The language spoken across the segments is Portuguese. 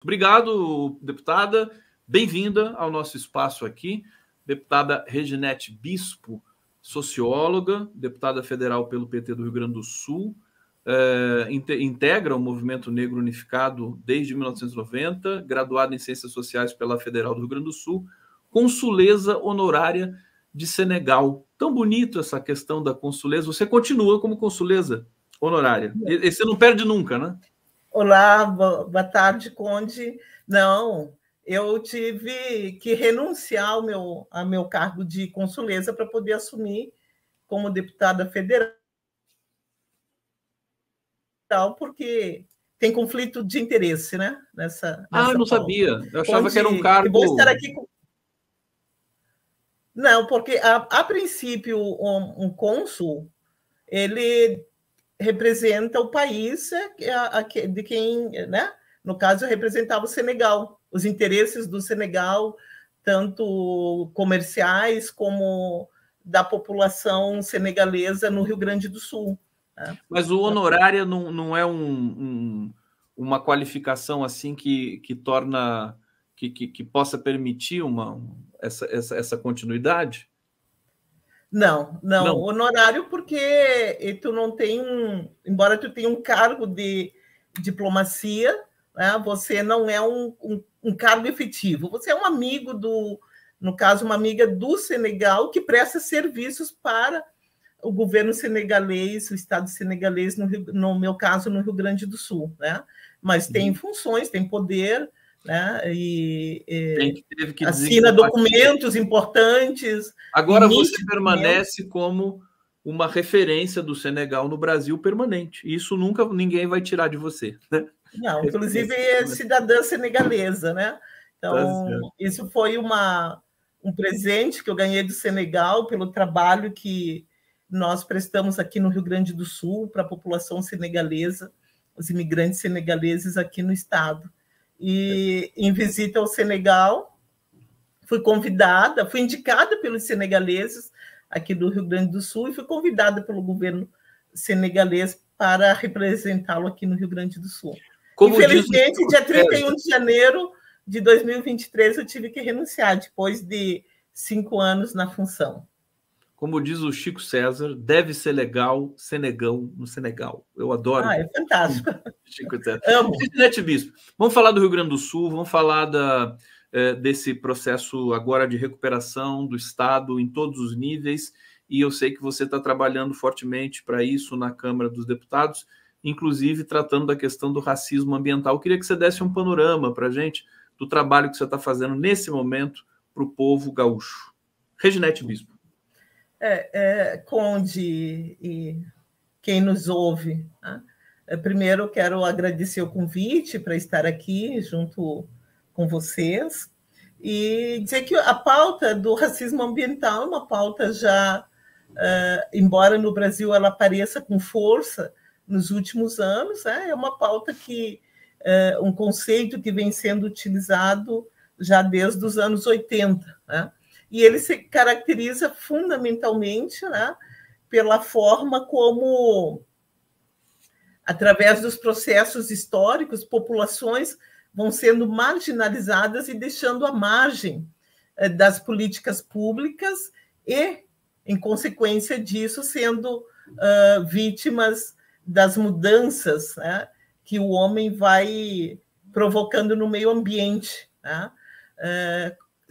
Obrigado, deputada. Bem-vinda ao nosso espaço aqui. Deputada Reginete Bispo, socióloga, deputada federal pelo PT do Rio Grande do Sul, integra o Movimento Negro Unificado desde 1990, graduada em Ciências Sociais pela Federal do Rio Grande do Sul, consuleza honorária de Senegal. Tão bonito essa questão da consuleza. Você continua como consuleza honorária. E você não perde nunca, né? Olá, boa tarde, Conde. Não, eu tive que renunciar ao meu cargo de consuleza para poder assumir como deputada federal, porque tem conflito de interesse, né? Nessa eu não sabia. Eu achava Conde, que era um cargo... vou estar aqui com... Não, porque, a princípio, um cônsul, ele representa o país de quem, né? No caso, eu representava o Senegal, os interesses do Senegal, tanto comerciais como da população senegalesa no Rio Grande do Sul. Né? Mas o honorário não é uma qualificação assim que torna que possa permitir essa continuidade? Não. Honorário porque tu não tem embora tu tenha um cargo de diplomacia, né, você não é um cargo efetivo, você é um amigo no caso, uma amiga do Senegal que presta serviços para o governo senegalês, o Estado senegalês, no meu caso, no Rio Grande do Sul, né? Mas tem funções, tem poder, né? Teve que assina documentos importantes. Agora você permanece como uma referência do Senegal no Brasil permanente. Isso nunca ninguém vai tirar de você, né? Não, inclusive é cidadã senegalesa, né? Então, isso foi um presente que eu ganhei do Senegal pelo trabalho que nós prestamos aqui no Rio Grande do Sul para a população senegalesa, os imigrantes senegaleses aqui no estado. E em visita ao Senegal, fui indicada pelos senegaleses aqui do Rio Grande do Sul e fui convidada pelo governo senegalês para representá-lo aqui no Rio Grande do Sul. Infelizmente, dia 31 de janeiro de 2023, eu tive que renunciar, depois de 5 anos na função. Como diz o Chico César, deve ser legal Senegão no Senegal. Eu adoro. É fantástico. Chico César. Reginete Bispo, vamos falar do Rio Grande do Sul, vamos falar desse processo agora de recuperação do Estado em todos os níveis, e eu sei que você está trabalhando fortemente para isso na Câmara dos Deputados, inclusive tratando da questão do racismo ambiental. Eu queria que você desse um panorama para a gente do trabalho que você está fazendo nesse momento para o povo gaúcho. Reginete Bispo. Conde e quem nos ouve, né? Primeiro, eu quero agradecer o convite para estar aqui junto com vocês e dizer que a pauta do racismo ambiental é uma pauta já, embora no Brasil ela apareça com força nos últimos anos, é uma pauta que um conceito que vem sendo utilizado já desde os anos 80, né? E ele se caracteriza fundamentalmente, né, pela forma como, através dos processos históricos, populações vão sendo marginalizadas e deixando à margem das políticas públicas e, em consequência disso, sendo vítimas das mudanças, né, que o homem vai provocando no meio ambiente, né?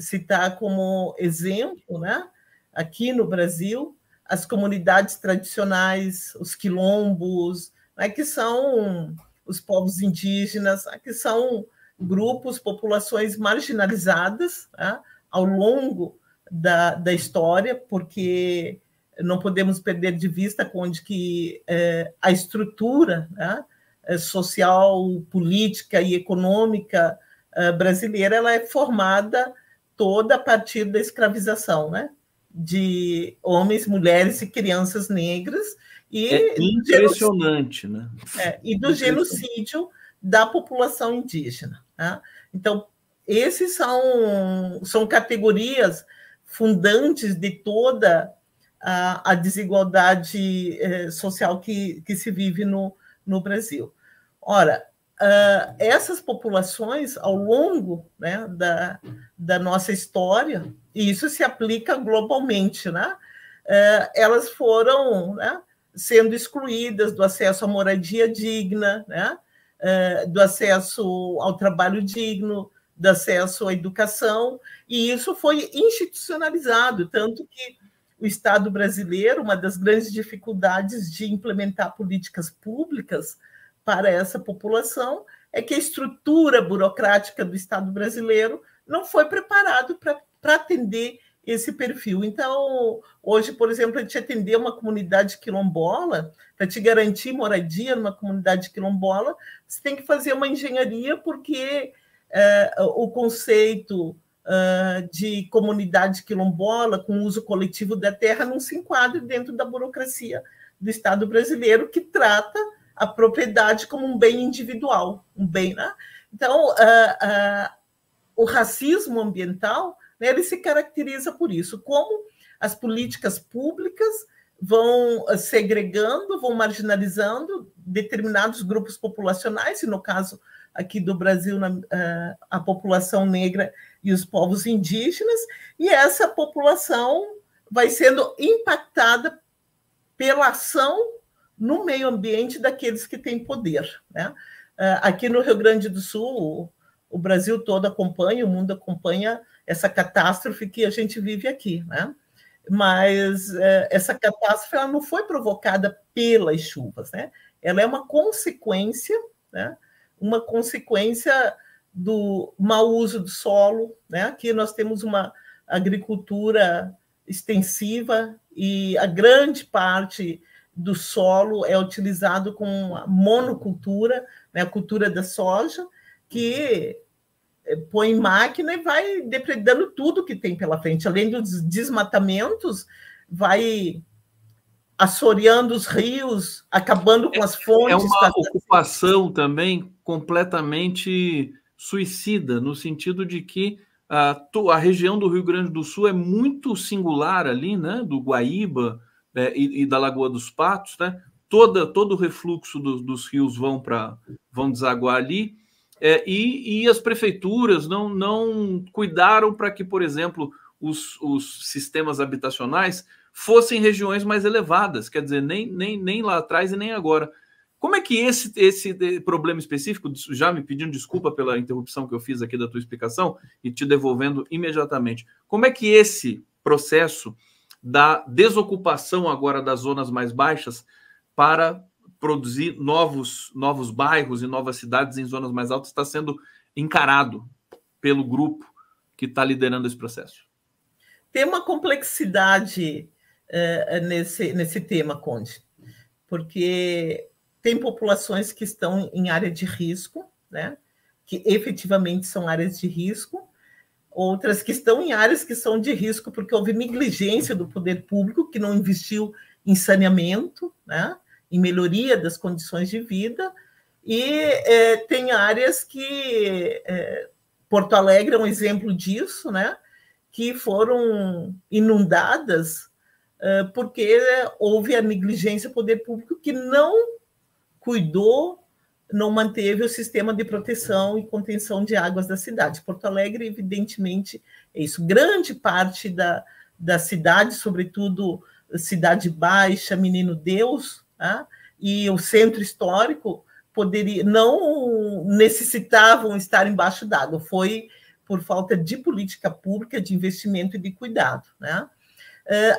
Citar como exemplo, né, aqui no Brasil, as comunidades tradicionais, os quilombos, né, que são os povos indígenas, que são grupos, populações marginalizadas, né, ao longo da história, porque não podemos perder de vista onde que a estrutura, né, social, política e econômica brasileira ela é formada toda a partir da escravização, né, de homens, mulheres e crianças negras. E impressionante, né? E do genocídio da população indígena, né? Então, esses são categorias fundantes de toda a desigualdade social que se vive no Brasil. Ora, essas populações, ao longo, né, da nossa história, e isso se aplica globalmente, né, elas foram, né, sendo excluídas do acesso à moradia digna, né, do acesso ao trabalho digno, do acesso à educação, e isso foi institucionalizado, tanto que o Estado brasileiro, uma das grandes dificuldades de implementar políticas públicas para essa população é que a estrutura burocrática do Estado brasileiro não foi preparado para atender esse perfil. Então, hoje, por exemplo, a gente atender uma comunidade quilombola, para te garantir moradia numa comunidade quilombola, você tem que fazer uma engenharia, porque o conceito de comunidade quilombola com uso coletivo da terra não se enquadra dentro da burocracia do Estado brasileiro, que trata a propriedade como um bem individual, um bem, né? Então, o racismo ambiental, né, ele se caracteriza por isso, como as políticas públicas vão segregando, vão marginalizando determinados grupos populacionais, e no caso aqui do Brasil, a população negra e os povos indígenas, e essa população vai sendo impactada pela ação no meio ambiente daqueles que têm poder, né? Aqui no Rio Grande do Sul, o Brasil todo acompanha, o mundo acompanha essa catástrofe que a gente vive aqui, né? Mas essa catástrofe ela não foi provocada pelas chuvas, né? Ela é uma consequência, né? Uma consequência do mau uso do solo, né? Aqui nós temos uma agricultura extensiva e a grande parte do solo é utilizado com a monocultura, né? A cultura da soja, que põe máquina e vai depredando tudo que tem pela frente. Além dos desmatamentos, vai assoreando os rios, acabando com as fontes. É uma ocupação também completamente suicida, no sentido de que a região do Rio Grande do Sul é muito singular ali, né? Do Guaíba e da Lagoa dos Patos, né? Todo o refluxo dos rios vão desaguar ali, e as prefeituras não cuidaram para que, por exemplo, os sistemas habitacionais fossem regiões mais elevadas, quer dizer, nem lá atrás e nem agora. Como é que esse problema específico, já me pedindo desculpa pela interrupção que eu fiz aqui da tua explicação e te devolvendo imediatamente, como é que esse processo da desocupação agora das zonas mais baixas para produzir novos bairros e novas cidades em zonas mais altas está sendo encarado pelo grupo que está liderando esse processo? Tem uma complexidade nesse tema, Conde, porque tem populações que estão em área de risco, né, que efetivamente são áreas de risco, outras que estão em áreas que são de risco porque houve negligência do poder público, que não investiu em saneamento, né, em melhoria das condições de vida, e tem áreas que... Porto Alegre é um exemplo disso, né, que foram inundadas porque houve a negligência do poder público, que não cuidou, não manteve o sistema de proteção e contenção de águas da cidade. Porto Alegre, evidentemente, é isso. Grande parte da cidade, sobretudo Cidade Baixa, Menino Deus, tá? E o centro histórico não necessitavam estar embaixo d'água. Foi por falta de política pública, de investimento e de cuidado, né?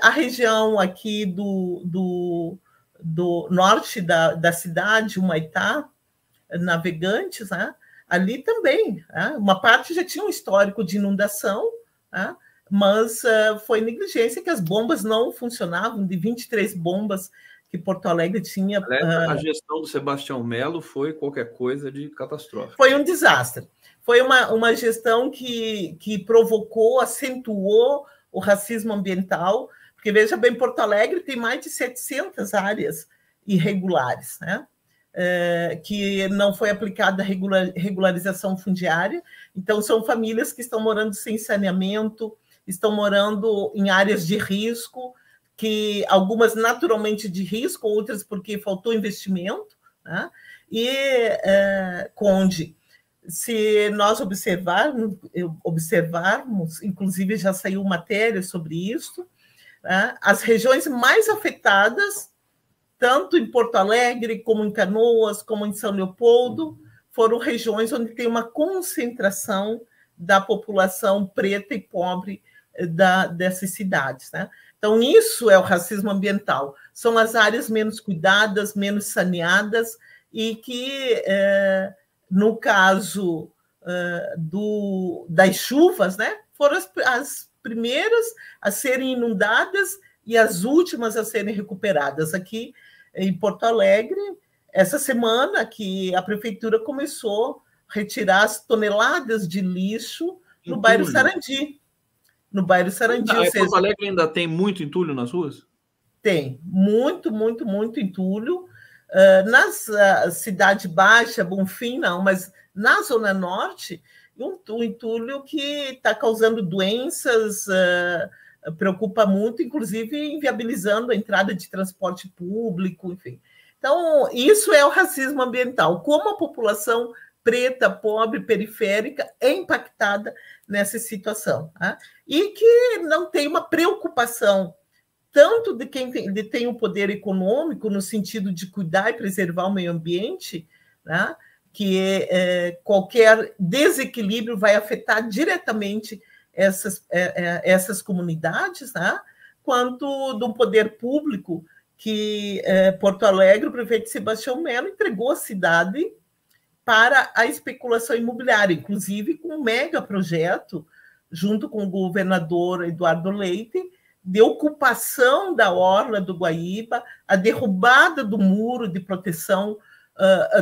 A região aqui do norte da cidade, Humaitá, Navegantes, né? Ali também, né? Uma parte já tinha um histórico de inundação, né? Mas foi negligência, que as bombas não funcionavam, de 23 bombas que Porto Alegre tinha. A gestão do Sebastião Melo foi qualquer coisa de catastrófica. Foi um desastre. Foi uma gestão que provocou, acentuou o racismo ambiental, porque, veja bem, Porto Alegre tem mais de 700 áreas irregulares, né? Que não foi aplicada a regularização fundiária. Então, são famílias que estão morando sem saneamento, estão morando em áreas de risco, que algumas naturalmente de risco, outras porque faltou investimento, né? E, Conde, se nós observarmos, inclusive já saiu matéria sobre isso, né, as regiões mais afetadas, tanto em Porto Alegre, como em Canoas, como em São Leopoldo, foram regiões onde tem uma concentração da população preta e pobre dessas cidades, né? Então, isso é o racismo ambiental. São as áreas menos cuidadas, menos saneadas, e que, no caso das chuvas, né, foram as primeiras a serem inundadas e as últimas a serem recuperadas. Aqui em Porto Alegre, essa semana que a prefeitura começou a retirar as toneladas de lixo no bairro Sarandi. No bairro Sarandi. Ou seja, Porto Alegre ainda tem muito entulho nas ruas? Tem, muito, muito, muito entulho. Na Cidade Baixa, Bonfim, não, mas na Zona Norte, um entulho que está causando doenças, preocupa muito, inclusive inviabilizando a entrada de transporte público, enfim. Então, isso é o racismo ambiental. Como a população preta, pobre, periférica é impactada nessa situação, né? E que não tem uma preocupação tanto de quem tem o poder econômico, no sentido de cuidar e preservar o meio ambiente, né? Que qualquer desequilíbrio vai afetar diretamente essas comunidades, né? Quanto do poder público, que Porto Alegre, o prefeito Sebastião Melo entregou a cidade para a especulação imobiliária, inclusive com um mega projeto, junto com o governador Eduardo Leite, de ocupação da orla do Guaíba, a derrubada do muro de proteção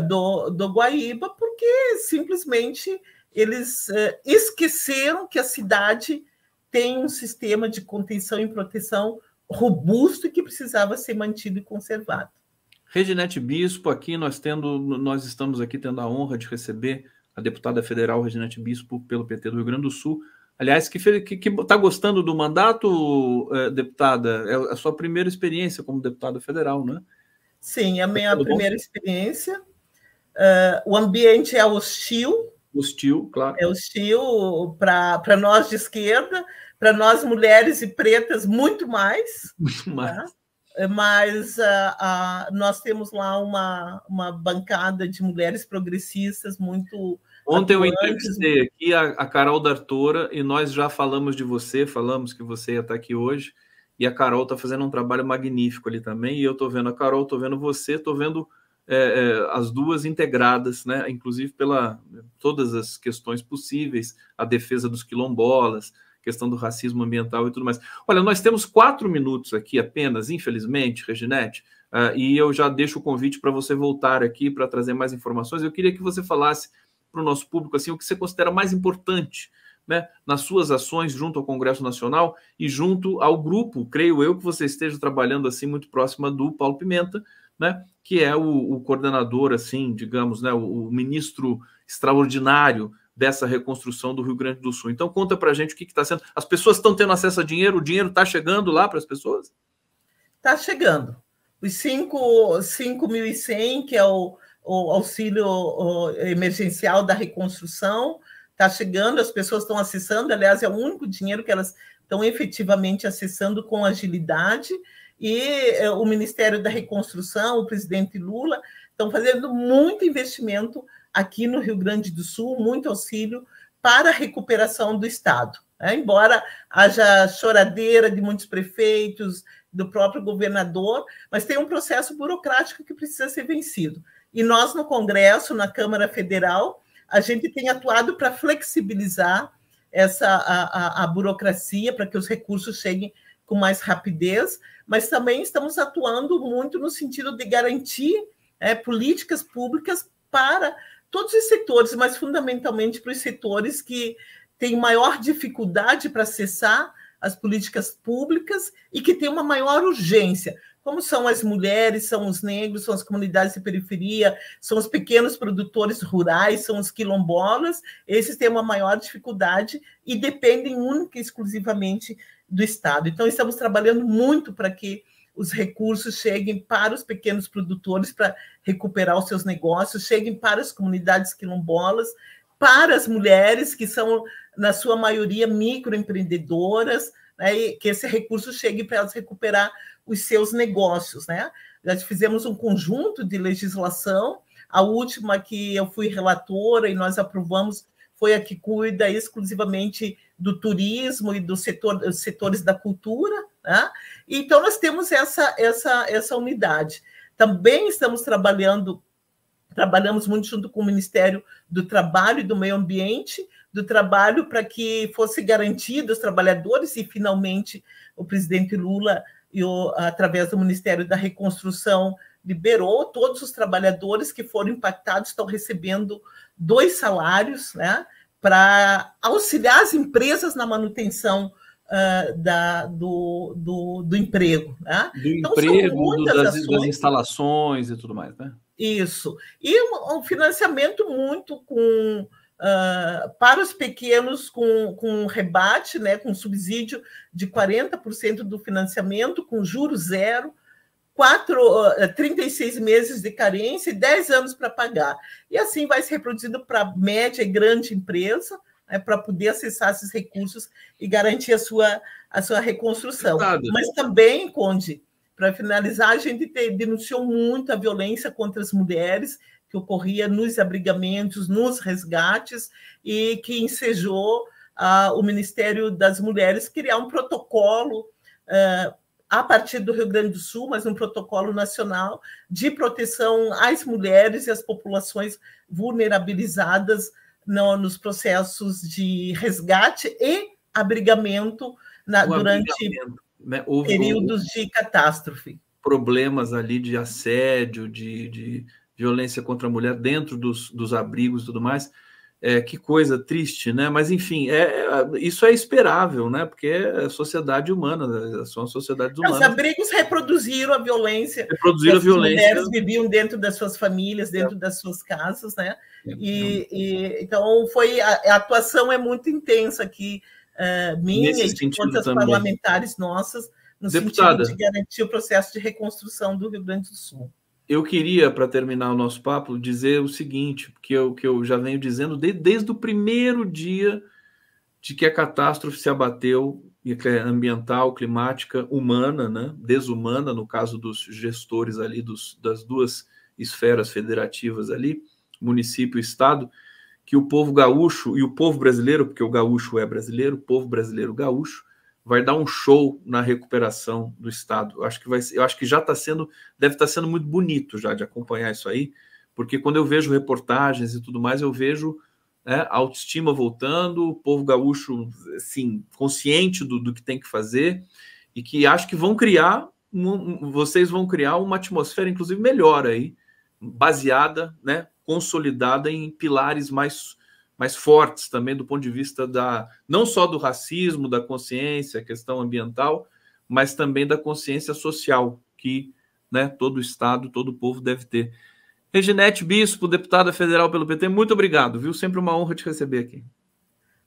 do Guaíba, porque simplesmente eles esqueceram que a cidade tem um sistema de contenção e proteção robusto e que precisava ser mantido e conservado. Reginete Bispo, aqui nós estamos aqui tendo a honra de receber a deputada federal Reginete Bispo pelo PT do Rio Grande do Sul. Aliás, que está gostando do mandato, deputada? É a sua primeira experiência como deputada federal, né? Sim, é a minha primeira experiência. O ambiente é hostil. Hostil, claro. É hostil para nós de esquerda, para nós mulheres e pretas, muito mais. Muito mais. Tá? Mas nós temos lá uma bancada de mulheres progressistas muito... Ontem eu entrevistei aqui a Carol D'Artora e nós já falamos de você, falamos que você ia estar aqui hoje, e a Carol está fazendo um trabalho magnífico ali também, e eu estou vendo a Carol, estou vendo você, estou vendo as duas integradas, né? Inclusive pela todas as questões possíveis, a defesa dos quilombolas, questão do racismo ambiental e tudo mais. Olha, nós temos 4 minutos aqui apenas, infelizmente, Reginete, e eu já deixo o convite para você voltar aqui para trazer mais informações. Eu queria que você falasse para o nosso público assim, o que você considera mais importante, né, nas suas ações junto ao Congresso Nacional e junto ao grupo, creio eu, que você esteja trabalhando assim muito próxima do Paulo Pimenta, né, que é o coordenador, assim, digamos, né, o ministro extraordinário dessa reconstrução do Rio Grande do Sul. Então, conta para a gente o que está sendo. As pessoas estão tendo acesso a dinheiro? O dinheiro está chegando lá para as pessoas? Está chegando. Os 5.100, que é o auxílio emergencial da reconstrução, está chegando, as pessoas estão acessando, aliás, é o único dinheiro que elas estão efetivamente acessando com agilidade, e o Ministério da Reconstrução, o presidente Lula, estão fazendo muito investimento aqui no Rio Grande do Sul, muito auxílio para a recuperação do Estado. Né? Embora haja choradeira de muitos prefeitos, do próprio governador, mas tem um processo burocrático que precisa ser vencido. E nós, no Congresso, na Câmara Federal, a gente tem atuado para flexibilizar a burocracia, para que os recursos cheguem com mais rapidez, mas também estamos atuando muito no sentido de garantir políticas públicas para todos os setores, mas fundamentalmente para os setores que têm maior dificuldade para acessar as políticas públicas e que têm uma maior urgência, como são as mulheres, são os negros, são as comunidades de periferia, são os pequenos produtores rurais, são os quilombolas, esses têm uma maior dificuldade e dependem única e exclusivamente do Estado. Então, estamos trabalhando muito para que os recursos cheguem para os pequenos produtores para recuperar os seus negócios, cheguem para as comunidades quilombolas, para as mulheres, que são, na sua maioria, microempreendedoras, né, e que esse recurso chegue para elas recuperar os seus negócios, né? Já fizemos um conjunto de legislação, a última que eu fui relatora e nós aprovamos foi a que cuida exclusivamente do turismo e dos setores da cultura, né? Então, nós temos essa unidade. Também trabalhamos muito junto com o Ministério do Trabalho e do Meio Ambiente, do trabalho para que fosse garantido aos trabalhadores, e finalmente o presidente Lula, através do Ministério da Reconstrução, liberou todos os trabalhadores que foram impactados, estão recebendo 2 salários, né, para auxiliar as empresas na manutenção do emprego. Né? Do então, emprego, das instalações e tudo mais, né? Isso. E um financiamento muito para os pequenos com rebate, né, com subsídio de 40% do financiamento, com juros zero, 36 meses de carência e 10 anos para pagar. E assim vai se reproduzindo para média e grande empresa, né, para poder acessar esses recursos e garantir a sua reconstrução. Mas também, Conde, para finalizar, a gente denunciou muito a violência contra as mulheres que ocorria nos abrigamentos, nos resgates, e que ensejou o Ministério das Mulheres criar um protocolo a partir do Rio Grande do Sul, mas um protocolo nacional de proteção às mulheres e às populações vulnerabilizadas nos processos de resgate e abrigamento durante períodos de catástrofe. Problemas ali de assédio, de violência contra a mulher dentro dos abrigos e tudo mais. Que coisa triste, né? Mas, enfim, isso é esperável, né? Porque é sociedade humana, são sociedades humanas. Os abrigos reproduziram a violência. Reproduziram a violência. As mulheres viviam dentro das suas famílias, dentro das suas casas, né? Então, a atuação é muito intensa aqui, minha e de todas as parlamentares nossas, no sentido de garantir o processo de reconstrução do Rio Grande do Sul. Eu queria, para terminar o nosso papo, dizer o seguinte, que eu já venho dizendo desde o primeiro dia de que a catástrofe se abateu, e que é ambiental, climática, humana, né? Desumana, no caso dos gestores ali das 2 esferas federativas ali, município e estado, que o povo gaúcho e o povo brasileiro, porque o gaúcho é brasileiro, o povo brasileiro gaúcho, vai dar um show na recuperação do Estado. Eu acho que já deve estar sendo muito bonito já de acompanhar isso aí, porque quando eu vejo reportagens e tudo mais, eu vejo a autoestima voltando, o povo gaúcho, assim, consciente do que tem que fazer, e que acho que vocês vão criar uma atmosfera, inclusive, melhor aí, baseada, né, consolidada em pilares mais fortes também do ponto de vista não só do racismo, da consciência, questão ambiental, mas também da consciência social que, né, todo Estado, todo povo deve ter. Reginete Bispo, deputada federal pelo PT, muito obrigado, viu? Sempre uma honra te receber aqui.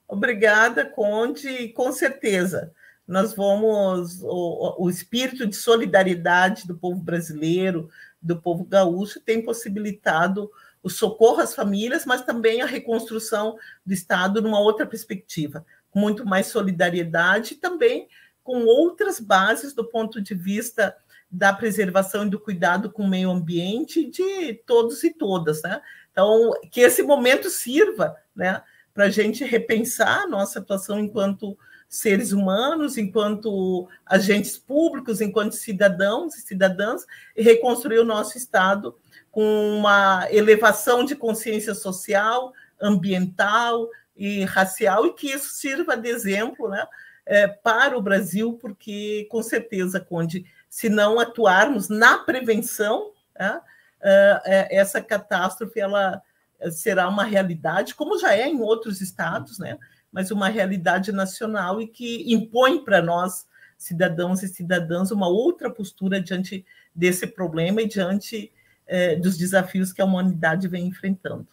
Obrigada, Conde, com certeza. Nós o espírito de solidariedade do povo brasileiro, do povo gaúcho, tem possibilitado o socorro às famílias, mas também a reconstrução do Estado numa outra perspectiva, com muito mais solidariedade e também com outras bases do ponto de vista da preservação e do cuidado com o meio ambiente de todos e todas, né? Então, que esse momento sirva, né, para a gente repensar a nossa atuação enquanto seres humanos, enquanto agentes públicos, enquanto cidadãos e cidadãs, e reconstruir o nosso Estado com uma elevação de consciência social, ambiental e racial, e que isso sirva de exemplo, né, para o Brasil, porque, com certeza, Conde, se não atuarmos na prevenção, né, essa catástrofe ela será uma realidade, como já é em outros estados, né, mas uma realidade nacional e que impõe para nós, cidadãos e cidadãs, uma outra postura diante desse problema e diante dos desafios que a humanidade vem enfrentando.